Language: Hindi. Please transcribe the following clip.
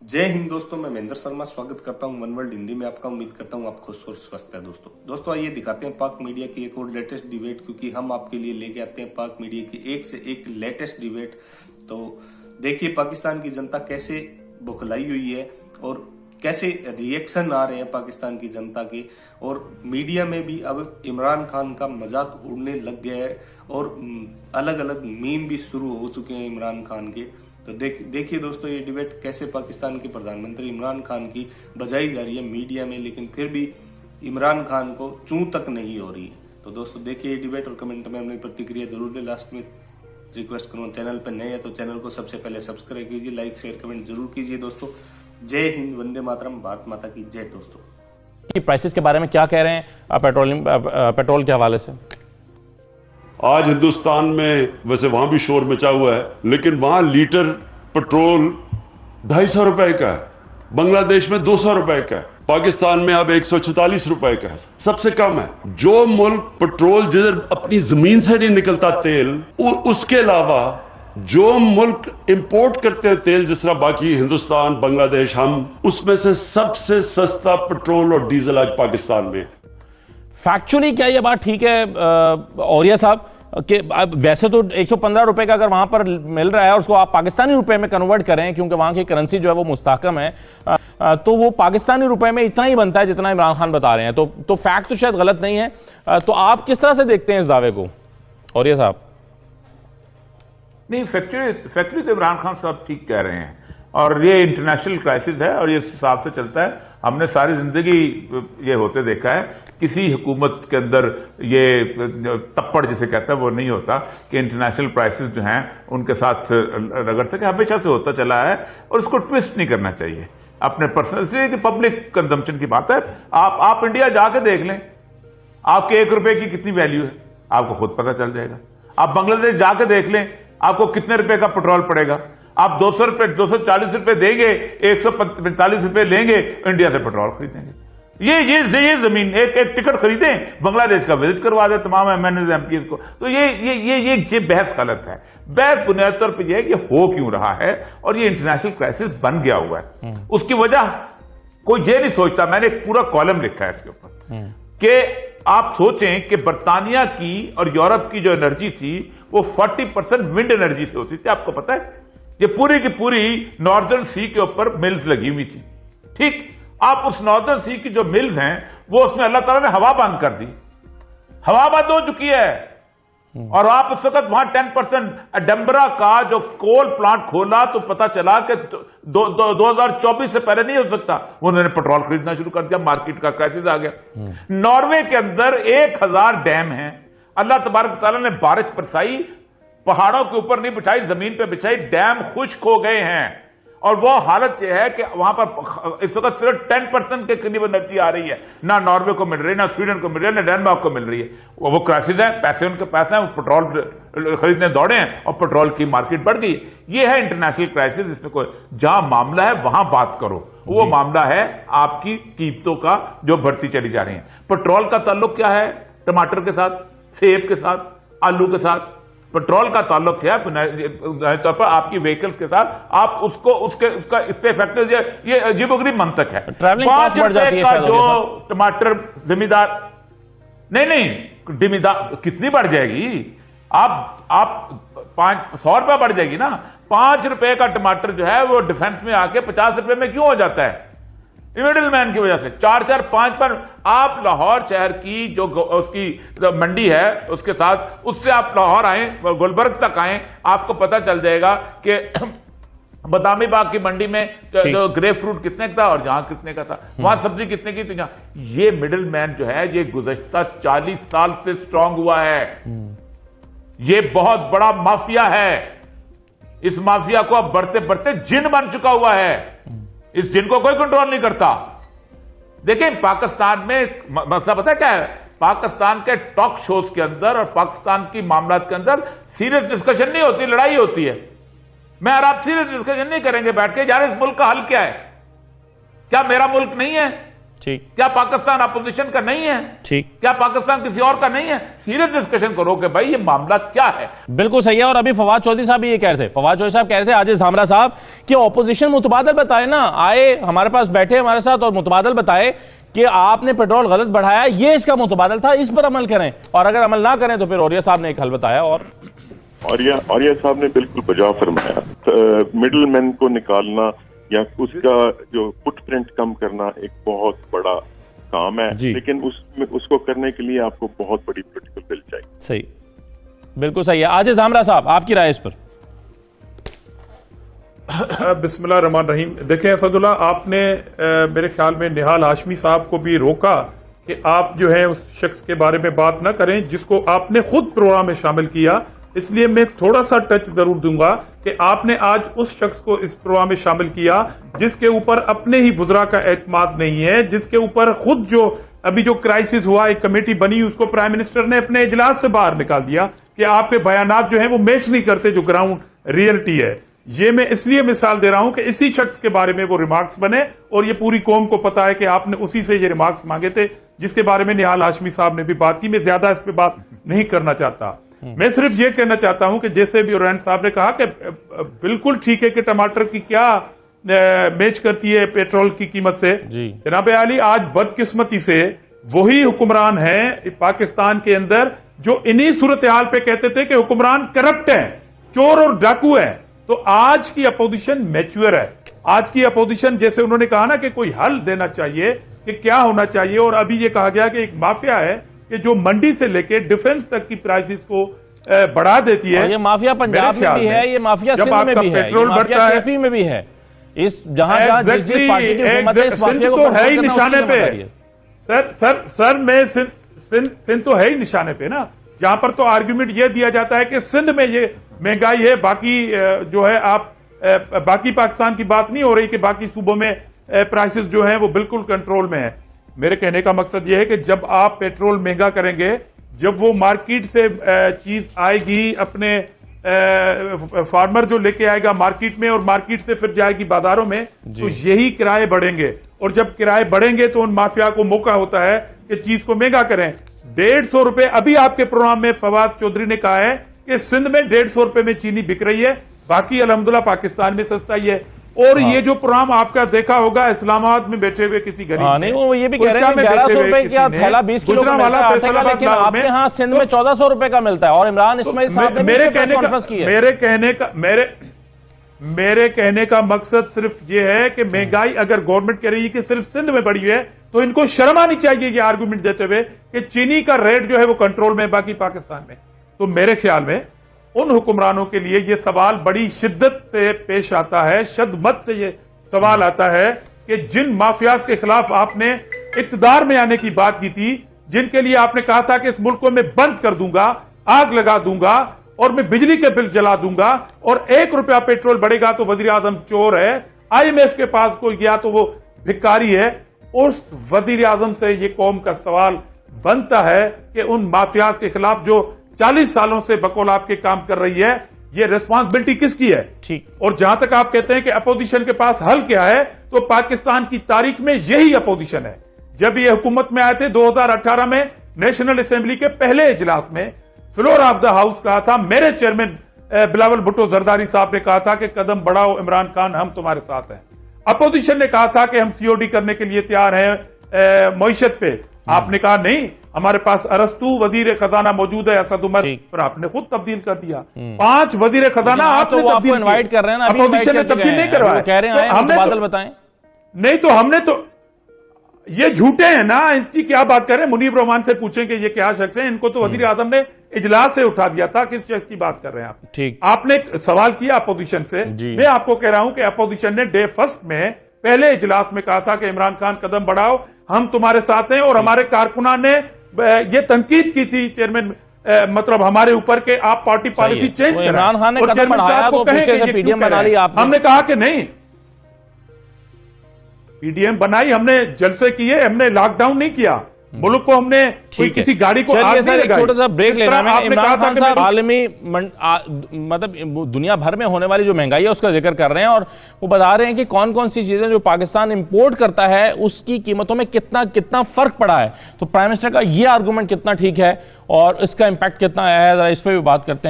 जय हिंद दोस्तों, मैं महेंद्र शर्मा स्वागत करता हूं वन वर्ल्ड हिंदी में आपका। उम्मीद करता हूं आप खुश और स्वस्थ है। दोस्तों आइए दिखाते हैं पाक मीडिया की एक और लेटेस्ट डिबेट, क्योंकि हम आपके लिए लेके आते हैं पाक मीडिया की एक से एक लेटेस्ट डिबेट। तो देखिए पाकिस्तान की जनता कैसे बौखलाई हुई है और कैसे रिएक्शन आ रहे हैं पाकिस्तान की जनता के। और मीडिया में भी अब इमरान खान का मजाक उड़ने लग गया है और अलग अलग मीम भी शुरू हो चुके हैं इमरान खान के। तो देखिए दोस्तों, ये डिबेट कैसे पाकिस्तान के प्रधानमंत्री इमरान खान की बजाई जा रही है मीडिया में, लेकिन फिर भी इमरान खान को चूं तक नहीं हो रही है। तो दोस्तों देखिए ये डिबेट और कमेंट में अपनी प्रतिक्रिया जरूर दें। लास्ट में रिक्वेस्ट करूँ, चैनल पर नए हैं तो चैनल को सबसे पहले सब्सक्राइब कीजिए, लाइक शेयर कमेंट जरूर कीजिए। दोस्तों जय हिंद, वंदे मातरम, भारत माता की जय। दोस्तों की प्राइसेस के बारे में क्या कह रहे हैं पेट्रोल के हवाले से? आज हिंदुस्तान में वैसे वहां भी शोर मचा हुआ है, लेकिन वहां लीटर पेट्रोल 250 रुपए का है, बांग्लादेश में 200 रुपए का है, पाकिस्तान में अब 144 रुपए का है, सबसे कम है। जो मुल्क पेट्रोल जिधर अपनी जमीन से नहीं निकलता तेल, उसके अलावा जो मुल्क इंपोर्ट करते हैं तेल, जिस तरह बाकी हिंदुस्तान, बांग्लादेश, हम, उसमें से सबसे सस्ता पेट्रोल और डीजल आज पाकिस्तान में। फैक्चुअली क्या ये बात ठीक है औरिया साहब कि वैसे तो 115 रुपए का अगर वहां पर मिल रहा है और उसको आप पाकिस्तानी रुपए में कन्वर्ट करें, क्योंकि वहां की करेंसी जो है वो मुस्तहकम है, तो वो पाकिस्तानी रुपए में इतना ही बनता है जितना इमरान खान बता रहे हैं। तो फैक्ट तो शायद गलत नहीं है। तो आप किस तरह से देखते हैं इस दावे को औरिया साहब? नहीं, फैक्चुअली तो इमरान खान साहब ठीक कह रहे हैं, और ये इंटरनेशनल क्राइसिस है और ये इस हिसाब से चलता है। हमने सारी जिंदगी ये होते देखा है, किसी हुकूमत के अंदर ये तप्पड़ जिसे कहता है वो नहीं होता कि इंटरनेशनल प्राइसेस जो हैं उनके साथ रगड़ सके। हमेशा से होता चला है और उसको ट्विस्ट नहीं करना चाहिए अपने पर्सनल से। कि पब्लिक कंजम्पशन की बात है। आप इंडिया जाके देख लें, आपके 1 रुपए की कितनी वैल्यू है आपको खुद पता चल जाएगा। आप बांग्लादेश जाके देख लें, आपको कितने रुपए का पेट्रोल पड़ेगा। आप 200 रुपए 240 रुपए देंगे, 145 रुपए लेंगे, इंडिया से पेट्रोल खरीदेंगे। ये जमीन एक टिकट खरीदें, बांग्लादेश का विजिट करवा दे तमाम एमएनएस एमपीएस को। तो ये बहस गलत है। बहस बुनियादी तौर पर यह है कि हो क्यों रहा है और ये इंटरनेशनल क्राइसिस बन गया हुआ है। उसकी वजह कोई ये नहीं सोचता। मैंने एक पूरा कॉलम लिखा है इसके ऊपर कि आप सोचें कि बर्तानिया की और यूरोप की जो एनर्जी थी वो 40% विंड एनर्जी से होती थी। आपको पता है ये पूरी की पूरी नॉर्दर्न सी के ऊपर मिल्स लगी हुई थी। ठीक, आप उस नॉर्दर्न सी की जो मिल्स हैं वो उसमें अल्लाह ताला ने हवा बंद कर दी, हवा बंद हो चुकी है। और आप उस वक्त वहां 10% डम्बरा का जो कोल प्लांट खोला तो पता चला कि 2024 से पहले नहीं हो सकता। उन्होंने पेट्रोल खरीदना शुरू कर दिया, मार्केट का क्राइसिस आ गया। नॉर्वे के अंदर 1000 डैम हैं। अल्लाह तबारक तआला ने बारिश बरसाई, पहाड़ों के ऊपर नहीं बिछाई, जमीन पे बिछाई, डैम खुश्क हो गए हैं। और वो हालत यह है कि वहां पर इस वक्त सिर्फ 10% के करीब एनर्जी आ रही है। ना नॉर्वे को मिल रही है, ना स्वीडन को मिल रही है, ना डेनमार्क को मिल रही है। वो क्राइसिस है, पैसे उनके पास हैं, वो पेट्रोल खरीदने दौड़े हैं और पेट्रोल की मार्केट बढ़ गई। ये है इंटरनेशनल क्राइसिस। इसमें कोई जहां मामला है वहां बात करो। वो मामला है आपकी कीमतों का जो बढ़ती चली जा रही है। पेट्रोल का ताल्लुक क्या है टमाटर के साथ, सेब के साथ, आलू के साथ? पेट्रोल का ताल्लुक है तौर पर आपकी व्हीकल्स के साथ। आप उसका इस पे इफेक्ट, ये अजीबोगरीब मंतक है। 5 रुपए का जो टमाटर जिम्मेदार नहीं जिम्मेदार कितनी बढ़ जाएगी? आप 100 रुपए बढ़ जाएगी ना। 5 रुपए का टमाटर जो है वो डिफेंस में आके 50 रुपए में क्यों हो जाता है? मिडिल मैन की वजह से 4-4, 5 पर। आप लाहौर शहर की जो उसकी मंडी है उसके साथ, उससे आप लाहौर आए, गुलबर्ग तक आए, आपको पता चल जाएगा कि बदामी बाग की मंडी में जो ग्रेप फ्रूट कितने का था और जहां कितने का था, वहां सब्जी कितने की थी। ये मिडिल मैन जो है ये गुज़श्ता 40 साल से स्ट्रांग हुआ है। ये बहुत बड़ा माफिया है। इस माफिया को अब बढ़ते बढ़ते जिन बन चुका हुआ है। इस जिन को कोई कंट्रोल नहीं करता। देखिए पाकिस्तान में मसला पता है क्या है? पाकिस्तान के टॉक शोज के अंदर और पाकिस्तान की मामलात के अंदर सीरियस डिस्कशन नहीं होती, लड़ाई होती है। मैं और आप सीरियस डिस्कशन नहीं करेंगे बैठ के, यार इस मुल्क का हल क्या है? क्या मेरा मुल्क नहीं है? ठीक। क्या पाकिस्तान अपोजिशन का नहीं है? ठीक। क्या पाकिस्तान किसी और का नहीं है? सीरियस डिस्कशन करो कि भाई ये मामला क्या है। बिल्कुल सही है। और अभी फवाद चौधरी साहब भी ये कह रहे थे, फवाद चौधरी साहब कह रहे थे, आजिज धामरा साहब, कि ऑपोजिशन मुतबादल बताए ना, आए हमारे पास बैठे हमारे साथ और मुतबादल बताए कि आपने पेट्रोल गलत बढ़ाया, ये इसका मुतबादल था, इस पर अमल करें, और अगर अमल ना करें तो फिर औरिया साहब ने एक हल बताया। और औरिया साहब ने बिल्कुल बजा फरमाया, मिडिल मैन को निकालना या उसका जो फुटप्रिंट कम करना एक बहुत बड़ा काम है, लेकिन उसको करने के लिए आपको बहुत बड़ी पॉलिटिकल विल चाहिए। सही, बिल्कुल सही है। आजिज धामरा साहब, आपकी राय इस पर? बिस्मिल्लाह रहमान रहीम। देखें असदुल्ला, आपने मेरे ख्याल में निहाल हाशमी साहब को भी रोका कि आप जो है उस शख्स के बारे में बात ना करें जिसको आपने खुद प्रोग्राम में शामिल किया, इसलिए मैं थोड़ा सा टच जरूर दूंगा कि आपने आज उस शख्स को इस प्रोग्राम में शामिल किया जिसके ऊपर अपने ही वुज़रा का एतमाद नहीं है, जिसके ऊपर खुद जो अभी जो क्राइसिस हुआ, एक कमेटी बनी, उसको प्राइम मिनिस्टर ने अपने इजलास से बाहर निकाल दिया कि आपके बयानात जो है वो मैच नहीं करते जो ग्राउंड रियलिटी है। ये मैं इसलिए मिसाल दे रहा हूं कि इसी शख्स के बारे में वो रिमार्क्स बने, और ये पूरी कौम को पता है कि आपने उसी से ये रिमार्क्स मांगे थे जिसके बारे में निहाल हाशमी साहब ने भी बात की। मैं ज्यादा इस पे बात नहीं करना चाहता। मैं सिर्फ ये कहना चाहता हूं कि जैसे भी रैन साहब ने कहा कि बिल्कुल ठीक है कि टमाटर की क्या मैच करती है पेट्रोल की कीमत से। जनाब आली, आज बदकिस्मती से वही हुक्मरान है पाकिस्तान के अंदर जो इन्हीं सूरत हाल पे कहते थे कि हुक्मरान करप्ट है, चोर और डाकू है। तो आज की अपोजिशन मैच्योर है। आज की अपोजिशन, जैसे उन्होंने कहा ना कि कोई हल देना चाहिए कि क्या होना चाहिए, और अभी ये कहा गया कि एक माफिया है कि जो मंडी से लेके डिफेंस तक की प्राइसेस को बढ़ा देती है। ये माफिया पंजाब में भी है, ये माफिया सिंध में भी है, पेट्रोल बढ़ता है केपी में भी है। इस जहां जिस पार्टी की हुकूमत है, इस माफिया को तो है ही निशाने पे। सर मैं सिंध तो है ही निशाने पे ना, जहां पर तो आर्ग्यूमेंट ये दिया जाता है कि सिंध में ये महंगाई है, बाकी जो है आप बाकी पाकिस्तान की बात नहीं हो रही कि बाकी सूबों में प्राइसेस जो है वो बिल्कुल कंट्रोल में है। मेरे कहने का मकसद ये है कि जब आप पेट्रोल महंगा करेंगे, जब वो मार्केट से चीज आएगी, अपने फार्मर जो लेके आएगा मार्केट में और मार्केट से फिर जाएगी बाजारों में, तो यही किराए बढ़ेंगे, और जब किराए बढ़ेंगे तो उन माफिया को मौका होता है कि चीज को महंगा करें। 150 रुपए अभी आपके प्रोग्राम में फवाद चौधरी ने कहा है कि सिंध में 150 रुपए में चीनी बिक रही है, बाकी अल्हम्दुलिल्लाह पाकिस्तान में सस्ता ही है। और ये जो प्रोग्राम आपका देखा होगा इस्लामाबाद में बैठे हुए किसी गरीब, नहीं वो ये भी कह रहे हैं 1100 रुपए का थैला 20 किलो का मिलता है आटे का, लेकिन आपके यहाँ सिंध में 1400 रुपए का मिलता है। और इमरान इस्माइल साहब ने मेरे कहने का मकसद सिर्फ ये है कि महंगाई अगर गवर्नमेंट कह रही है कि सिर्फ सिंध में बढ़ी है, तो इनको शर्म आनी चाहिए ये आर्गुमेंट देते हुए कि चीनी का रेट जो है वो कंट्रोल में, बाकी पाकिस्तान में। तो मेरे ख्याल में उन हुक्मरानों के लिए ये सवाल बड़ी शिद्दत से पेश आता है, शद्दमत से ये सवाल आता है कि जिन माफियाज के खिलाफ आपने इक्तदार में आने की बात की थी, जिनके लिए आपने कहा था कि इस मुल्क को मैं बंद कर दूंगा, आग लगा दूंगा और मैं बिजली के बिल जला दूंगा, और 1 रुपया पेट्रोल बढ़ेगा तो वजीर आजम चोर है, IMF के पास कोई गया तो वो भिखारी है। उस वजीर आजम से ये कौम का सवाल बनता है कि उन माफियाज के खिलाफ जो 40 सालों से बकौल आपके काम कर रही है, ये रिस्पांसिबिलिटी किसकी है? ठीक। और जहां तक आप कहते हैं कि अपोजिशन के पास हल क्या है, तो पाकिस्तान की तारीख में यही अपोजिशन है। जब ये हुकूमत में आए थे 2018 में, नेशनल असेंबली के पहले इजलास में फ्लोर ऑफ द हाउस कहा था, मेरे चेयरमैन बिलावल भुट्टो जरदारी साहब ने कहा था कि कदम बढ़ाओ इमरान खान, हम तुम्हारे साथ हैं। अपोजिशन ने कहा था कि हम COD करने के लिए तैयार हैं मईशत पे। आपने कहा नहीं, हमारे पास अरस्तु वजीर खजाना मौजूद है, असद उमर, पर आपने खुद तब्दील कर दिया। 5 वजीर खजाना आपने तब्दील इनवाइट कर रहे हैं ना, अपोजिशन ने तब्दील नहीं करवाया, कह रहे हैं हमने बादल बताएं नहीं, तो हमने तो ये झूठे हैं ना, इसकी क्या बात कर रहे हैं? मुनीब रहमान से पूछें कि ये क्या शख्स है, इनको तो वजीर आजम ने इजलास से उठा दिया था। किस शख्स की बात कर रहे हैं आप? ठीक। आपने सवाल किया अपोजिशन से, मैं आपको कह रहा हूं कि अपोजिशन ने डे फर्स्ट में पहले इजलास में कहा था कि इमरान खान कदम बढ़ाओ, हम तुम्हारे साथ हैं। और हमारे कारकुनान ने ये तनकीद की थी चेयरमैन, मतलब हमारे ऊपर के आप पार्टी पॉलिसी चेंज करें। इमरान खान ने कदम बढ़ाया तो पीछे से PDM बना ली आपने। हमने कहा कि नहीं, PDM बनाई, हमने जलसे किए, हमने लॉकडाउन नहीं किया। मुल्क को हमने कोई किसी गाड़ी को चलिए आग सर, नहीं एक लगाई। छोटा सा ब्रेक जिस लेना तरह है। आपने इमरान कहा था खान कि साहब मैं- आलमी मतलब दुनिया भर में होने वाली जो महंगाई है उसका जिक्र कर रहे हैं, और वो बता रहे हैं कि कौन कौन सी चीजें जो पाकिस्तान इंपोर्ट करता है उसकी कीमतों में कितना कितना फर्क पड़ा है। तो प्राइम मिनिस्टर का ये आर्गुमेंट कितना ठीक है और इसका इंपैक्ट कितना आया है, जरा इस पर भी बात करते हैं।